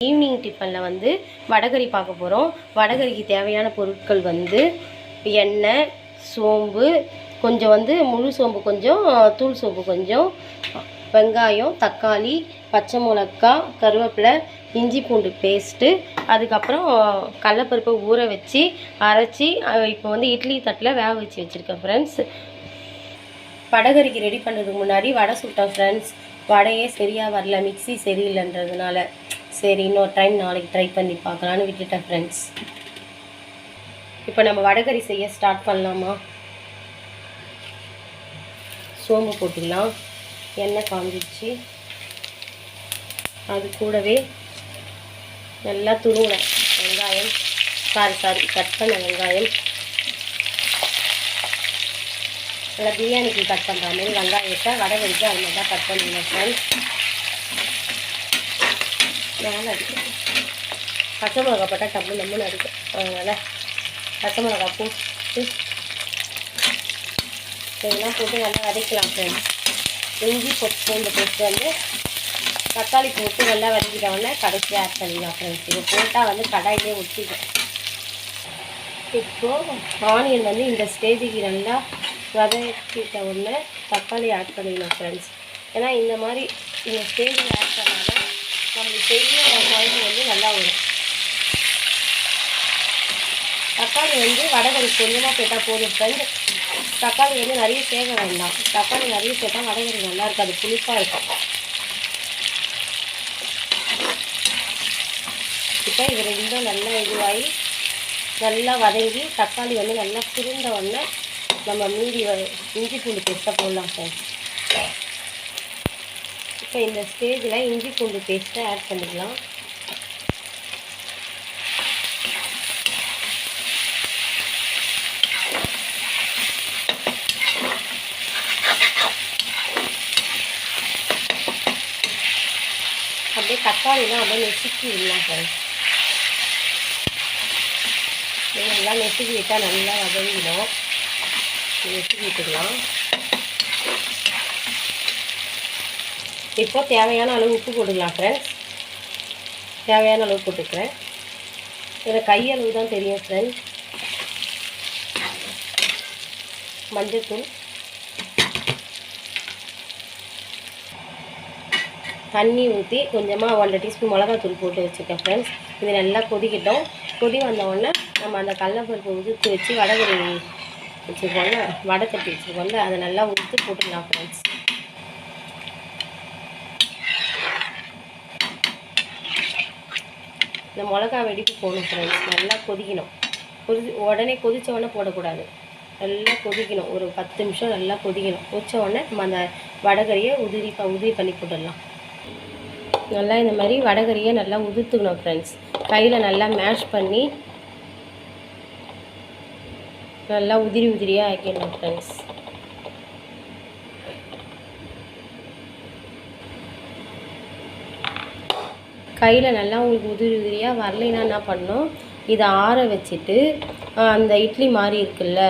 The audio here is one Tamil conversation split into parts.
ஈவினிங் டிஃபனில் வந்து வடகறி பார்க்க போகிறோம். வடகறிக்கு தேவையான பொருட்கள் வந்து எண்ணெய், சோம்பு கொஞ்சம், வந்து முழு சோம்பு கொஞ்சம், தூள் சோம்பு கொஞ்சம், வெங்காயம், தக்காளி, பச்சை மிளகா, கருவேப்பிலை, இஞ்சி பூண்டு பேஸ்ட்டு, அதுக்கப்புறம் கடலப்பருப்பை ஊற வச்சு அரைச்சி இப்போ வந்து இட்லி தட்டில் வேக வச்சு வச்சுருக்கேன் ஃப்ரெண்ட்ஸ். வடகறிக்கு ரெடி பண்ணுறதுக்கு முன்னாடி வடை சுட்டேன் ஃப்ரெண்ட்ஸ். வடையே சரியாக வரல, மிக்ஸி சரியில்லைன்றதுனால. சரி, இன்னொரு டைம் நாளைக்கு ட்ரை பண்ணி பார்க்கலான்னு விட்டுட்டேன் ஃப்ரெண்ட்ஸ். இப்போ நம்ம வடகறி செய்ய ஸ்டார்ட் பண்ணலாமா? சோம்பு போட்டுக்கலாம். எண்ணெய் காஞ்சிடுச்சு. அது கூடவே நல்லா துருவின வெங்காயம், கட் பண்ண வெங்காயம், நல்லா பிரியாணிக்கு கட் பண்ணுற மாதிரி வெங்காயத்தை வடகறிக்கு அது மாதிரி தான் கட் பண்ணிடுவேன் ஃப்ரெண்ட்ஸ். மேலே அடிக்கும், பச்சை மிளகா போட்டால் டப்பு நம்மளும் அடிக்கும். அதனால் பச்சை மிளகா போட்டு இதெல்லாம் போட்டு நல்லா வதக்கலாம் ஃப்ரெண்ட்ஸ். இஞ்சி பூண்டு போட்டு வந்து தக்காளி போட்டு நல்லா வதக்கிட்டோடனே கடைசியாக ஆட் பண்ணிக்கலாம் ஃப்ரெண்ட்ஸ். இது போட்டால் வந்து கடாயிலே ஊற்றிக்கும். இப்போது ஆனியன் வந்து இந்த ஸ்டேஜுக்கு நல்லா வதக்கிட்ட உடனே தக்காளி ஆட் பண்ணிக்கலாம் ஃப்ரெண்ட்ஸ். ஏன்னா இந்த மாதிரி இந்த ஸ்டேஜில் ஆட் பண்ணாதான் நம்மளுக்கு செய்ய குழம்பு வந்து நல்லா வரும். தக்காளி வந்து வடகறி கொஞ்சமாக போட்டால் போதும் ஃப்ரெண்ட்ஸ். தக்காளி வந்து நிறைய சேர்க்க வேண்டாம். தக்காளி நிறைய சேர்த்தால் வடகறி நல்லா இருக்காது, புளிப்பாக இருக்கும். இப்போ இது ரெண்டும் நல்லா இதுவாகி நல்லா வதங்கி தக்காளி வந்து நல்லா சுருண்ட உடனே நம்ம மீதி இஞ்சி பூண்டு பேஸ்ட்டை போடலாம் ஃப்ரெண்ட்ஸ். இப்போ இந்த ஸ்டேஜில் இஞ்சி பூண்டு பேஸ்ட்டை ஆட் பண்ணிக்கலாம். அப்படியே தக்காளிலாம் அப்படியே நெசுக்கி விடலாம் ஃப்ரெண்ட்ஸ். நல்லா நெசுக்கி விட்டால் நல்லா வதங்கிடும். நெசுக்கி விட்டுக்கலாம். இப்போ தேவையான அளவு உப்பு போட்டுக்கலாம் ஃப்ரெண்ட்ஸ். தேவையான அளவு போட்டுக்கிறேன். இதில் கையளவு தான் தெரியும் ஃப்ரெண்ட்ஸ். மஞ்சள்தூள், தண்ணி ஊற்றி கொஞ்சமாக 1 டீஸ்பூன் மிளகாத்தூள் போட்டு வச்சுருக்கேன் ஃப்ரெண்ட்ஸ். இது நல்லா கொதிக்கிட்டோம். கொதி வந்தவுடனே நம்ம அந்த கடலப்பருப்பை உதுத்து வச்சு வடகறி வச்சுருக்கோம்ல, வடை தட்டி வச்சுருக்கோம்ல, அதை நல்லா உதுத்து போட்டுக்கலாம் ஃப்ரெண்ட்ஸ். இந்த மிளகா வெடிப்பு போகணும் ஃப்ரெண்ட்ஸ். நல்லா கொதிக்கணும். உடனே கொதித்த உடனே போடக்கூடாது. நல்லா கொதிக்கணும். ஒரு 10 நிமிஷம் நல்லா கொதிக்கணும். கொதித்த உடனே நம்ம அந்த வடகறியை உதிரி பண்ணி போட்டுடலாம். நல்லா இந்த மாதிரி வடகறியை நல்லா உதுத்துக்கணும் ஃப்ரெண்ட்ஸ். கையில் நல்லா மேஷ் பண்ணி நல்லா உதிரியாக ஆக்கிடணும் ஃப்ரெண்ட்ஸ். கையில் நல்லா உங்களுக்கு உதிரியாக வரலைன்னா என்ன பண்ணணும், இதை ஆற வச்சுட்டு அந்த இட்லி மாதிரி இருக்குல்ல,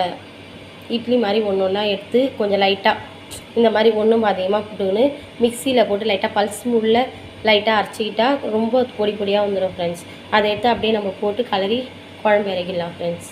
இட்லி மாதிரி ஒன்றா எடுத்து கொஞ்சம் லைட்டாக இந்த மாதிரி ஒன்றும் அதிகமாக போட்டுக்கின்னு மிக்சியில் போட்டு லைட்டாக பல்ஸ் மூடில் லைட்டாக அரைச்சிக்கிட்டால் ரொம்ப பொடியாக வந்துடும் ஃப்ரெண்ட்ஸ். அதை எடுத்து அப்படியே நம்ம போட்டு கலரி குழம்பு இறக்கிடலாம் ஃப்ரெண்ட்ஸ்.